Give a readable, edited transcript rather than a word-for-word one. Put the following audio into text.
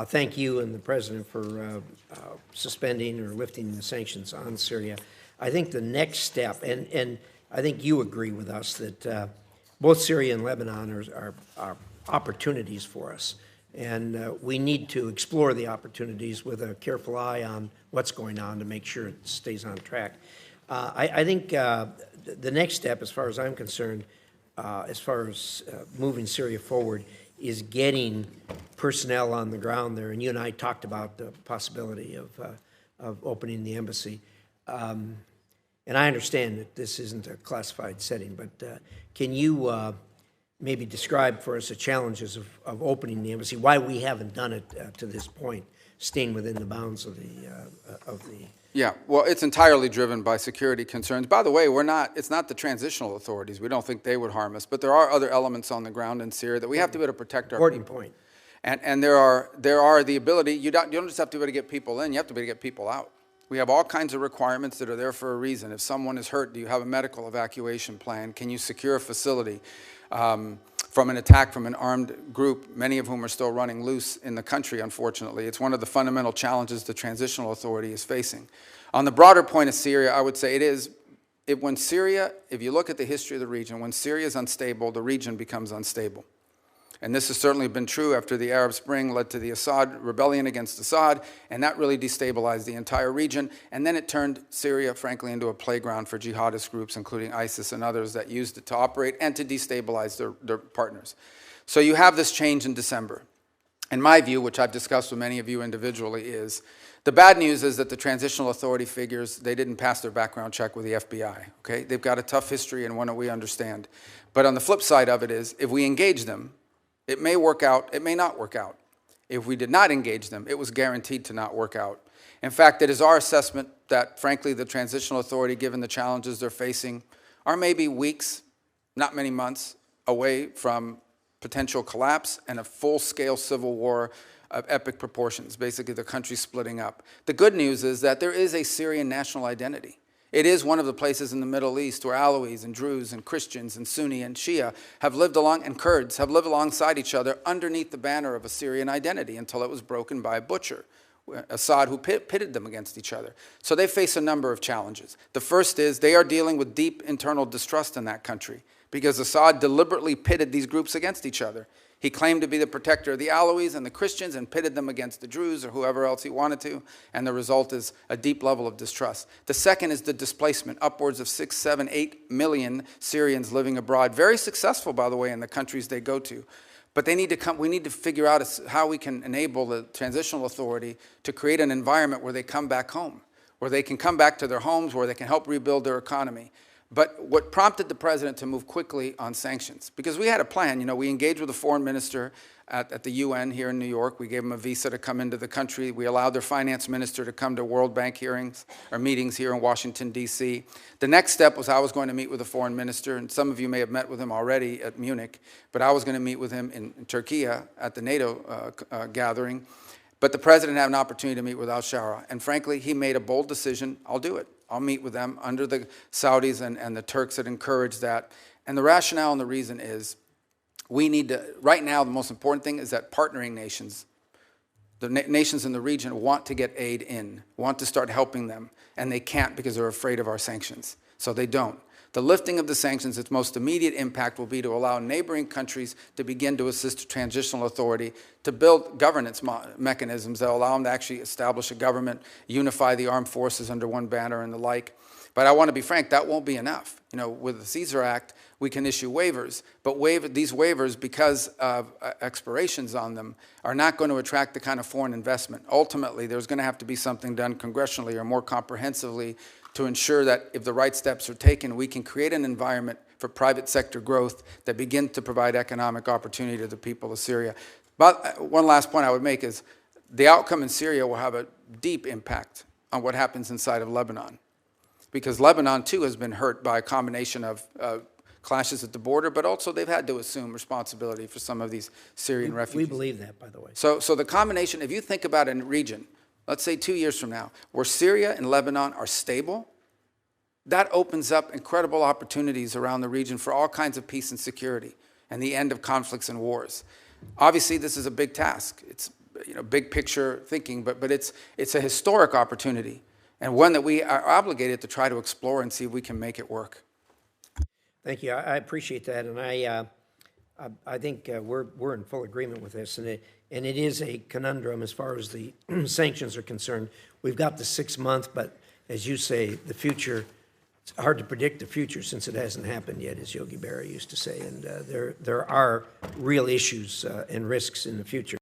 thank you and the President for suspending or lifting the sanctions on Syria. I think the next step, and I think you agree with us that both Syria and Lebanon are opportunities for us. And we need to explore the opportunities with a careful eye on what's going on to make sure it stays on track. I think the next step, as far as I'm concerned, as far as moving Syria forward, is getting personnel on the ground there. And you and I talked about the possibility of opening the embassy. And I understand that this isn't a classified setting, but can you maybe describe for us the challenges of opening the embassy, why we haven't done it to this point, staying within the bounds of the Yeah, well, it's entirely driven by security concerns. By the way, it's not the transitional authorities. We don't think they would harm us, but there are other elements on the ground in Syria that we have to be able to protect our people. Important point. And there are the ability, you don't just have to be able to get people in, you have to be able to get people out. We have all kinds of requirements that are there for a reason. If someone is hurt, do you have a medical evacuation plan? Can you secure a facility from an attack from an armed group, many of whom are still running loose in the country, unfortunately? It's one of the fundamental challenges the transitional authority is facing. On the broader point of Syria, I would say when Syria, if you look at the history of the region, when Syria is unstable, the region becomes unstable. And this has certainly been true after the Arab Spring led to the Assad rebellion against Assad, and that really destabilized the entire region. And then it turned Syria, frankly, into a playground for jihadist groups, including ISIS and others that used it to operate and to destabilize their partners. So you have this change in December. And my view, which I've discussed with many of you individually, is the bad news is that the transitional authority figures, they didn't pass their background check with the FBI, okay? They've got a tough history and one that we understand. But on the flip side of it is, if we engage them, it may work out, it may not work out. If we did not engage them, it was guaranteed to not work out. In fact, it is our assessment that, frankly, the transitional authority, given the challenges they're facing, are maybe weeks, not many months, away from potential collapse and a full-scale civil war of epic proportions, basically the country splitting up. The good news is that there is a Syrian national identity. It is one of the places in the Middle East where Alawis and Druze and Christians and Sunni and Shia have lived along, and Kurds have lived alongside each other underneath the banner of a Syrian identity until it was broken by a butcher, Assad, who pitted them against each other. So they face a number of challenges. The first is they are dealing with deep internal distrust in that country because Assad deliberately pitted these groups against each other. He claimed to be the protector of the Alawis and the Christians and pitted them against the Druze or whoever else he wanted to, and the result is a deep level of distrust. The second is the displacement, upwards of 6, 7, 8 million Syrians living abroad. Very successful, by the way, in the countries they go to. But we need to figure out how we can enable the transitional authority to create an environment where they come back home, where they can come back to their homes, where they can help rebuild their economy. But what prompted the president to move quickly on sanctions? Because we had a plan. You know, we engaged with the foreign minister at the UN here in New York. We gave them a visa to come into the country. We allowed their finance minister to come to World Bank hearings or meetings here in Washington, D.C. The next step was I was going to meet with the foreign minister, and some of you may have met with him already at Munich, but I was going to meet with him in Turkey at the NATO gathering. But the president had an opportunity to meet with al-Shara, and frankly, he made a bold decision. I'll do it. I'll meet with them under the Saudis and the Turks that encourage that. And the rationale and the reason is we need to, right now, the most important thing is that partnering nations, the nations in the region want to get aid in, want to start helping them, and they can't because they're afraid of our sanctions. So they don't. The lifting of the sanctions, its most immediate impact will be to allow neighboring countries to begin to assist the transitional authority to build governance mechanisms that allow them to actually establish a government, unify the armed forces under one banner and the like. But I want to be frank, that won't be enough. You know, with the Caesar Act, we can issue waivers, but these waivers, because of expirations on them, are not going to attract the kind of foreign investment. Ultimately, there's going to have to be something done congressionally or more comprehensively to ensure that if the right steps are taken, we can create an environment for private sector growth that begin to provide economic opportunity to the people of Syria. But one last point I would make is the outcome in Syria will have a deep impact on what happens inside of Lebanon, because Lebanon, too, has been hurt by a combination of clashes at the border, but also they've had to assume responsibility for some of these Syrian refugees. We believe that, by the way. So the combination, if you think about a region, let's say 2 years from now, where Syria and Lebanon are stable, that opens up incredible opportunities around the region for all kinds of peace and security and the end of conflicts and wars. Obviously, this is a big task. It's big picture thinking, but it's a historic opportunity, and one that we are obligated to try to explore and see if we can make it work. Thank you. I appreciate that, and I think we're in full agreement with this, and it is a conundrum as far as the sanctions are concerned. We've got the 6 months, but as you say, the future. It's hard to predict the future since it hasn't happened yet, as Yogi Berra used to say, and there are real issues and risks in the future.